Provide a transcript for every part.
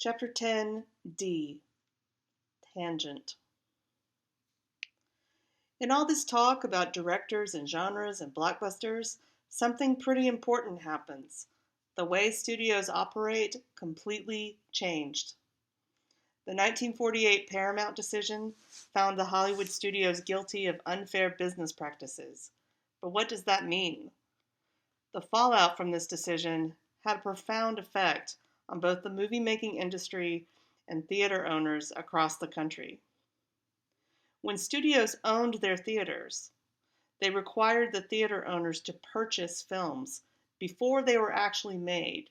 Chapter 10 D. Tangent. In all this talk about directors and genres and blockbusters, something pretty important happens. The way studios operate completely changed. The 1948 Paramount decision found the Hollywood studios guilty of unfair business practices. But what does that mean? The fallout from this decision had a profound effect on both the movie-making industry and theater owners across the country. When studios owned their theaters, they required the theater owners to purchase films before they were actually made,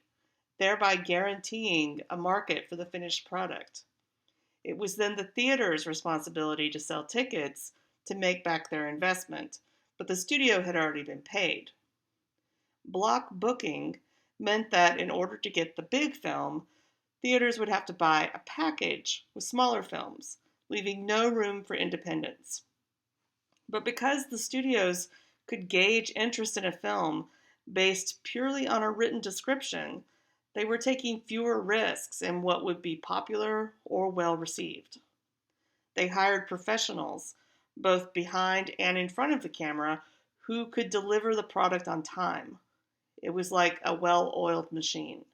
thereby guaranteeing a market for the finished product. It was then the theater's responsibility to sell tickets to make back their investment, but the studio had already been paid. Block booking meant that in order to get the big film, theaters would have to buy a package with smaller films, leaving no room for independence. But because the studios could gauge interest in a film based purely on a written description, they were taking fewer risks in what would be popular or well received. They hired professionals, both behind and in front of the camera, who could deliver the product on time. It was like a well-oiled machine.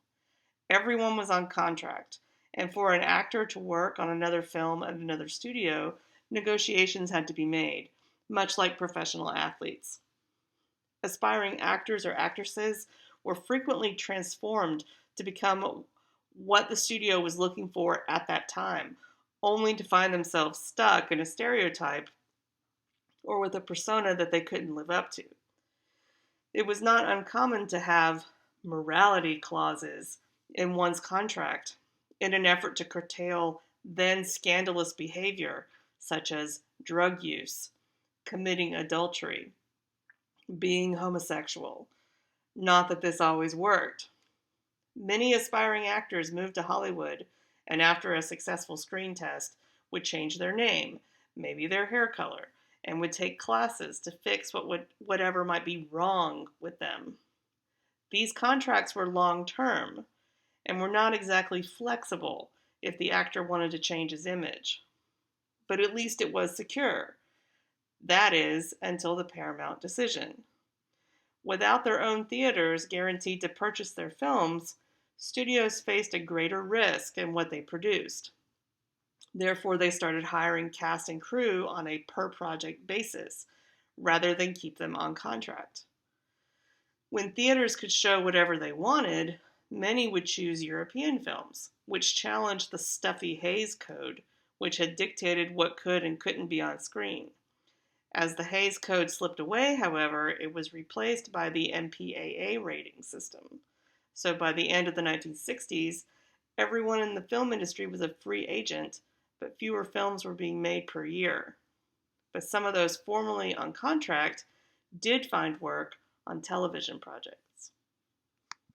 Everyone was on contract, and for an actor to work on another film at another studio, negotiations had to be made, much like professional athletes. Aspiring actors or actresses were frequently transformed to become what the studio was looking for at that time, only to find themselves stuck in a stereotype or with a persona that they couldn't live up to. It was not uncommon to have morality clauses in one's contract in an effort to curtail then scandalous behavior such as drug use, committing adultery, being homosexual. Not that this always worked. Many aspiring actors moved to Hollywood and after a successful screen test would change their name, maybe their hair color, and would take classes to fix whatever might be wrong with them. These contracts were long-term and were not exactly flexible if the actor wanted to change his image. But at least it was secure. That is, until the Paramount decision. Without their own theaters guaranteed to purchase their films, studios faced a greater risk in what they produced. Therefore, they started hiring cast and crew on a per-project basis, rather than keep them on contract. When theaters could show whatever they wanted, many would choose European films, which challenged the stuffy Hays Code, which had dictated what could and couldn't be on screen. As the Hays Code slipped away, however, it was replaced by the MPAA rating system. So by the end of the 1960s, everyone in the film industry was a free agent, but fewer films were being made per year. But some of those formerly on contract did find work on television projects.